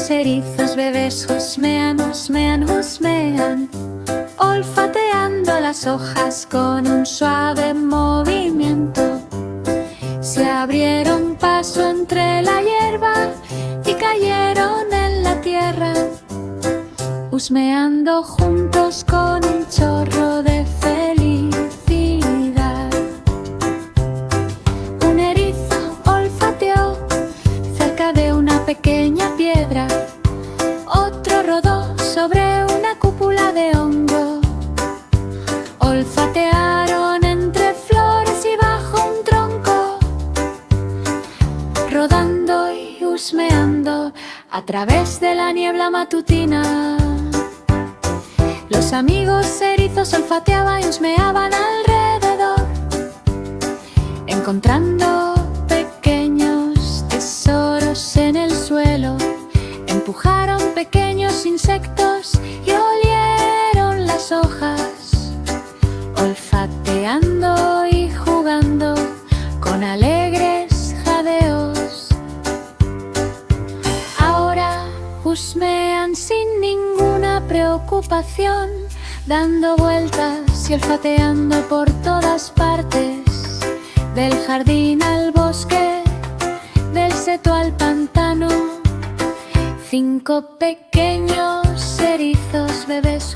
erizos bebés husmean, husmean, husmean, olfateando las hojas con un suave movimiento. Se abrieron paso entre la hierba y cayeron en la tierra, husmeando juntos con un chorro de felicidad. Un erizo olfateó cerca de una pequeña piedra, otro rodó sobre una cúpula de hongo. Olfatearon entre flores y bajo un tronco, rodando y husmeando a través de la niebla matutina. Los amigos erizos olfateaban y husmeaban alrededor, encontrando pequeños tesoros en el suelo. Empujaron pequeños insectos y olieron las hojas, olfateando y jugando con alegres jadeos. Ahora husmean sin ninguna preocupación, dando vueltas y olfateando por todas partes, del jardín al bosque, del seto al pantano. 5 pequeños erizos bebés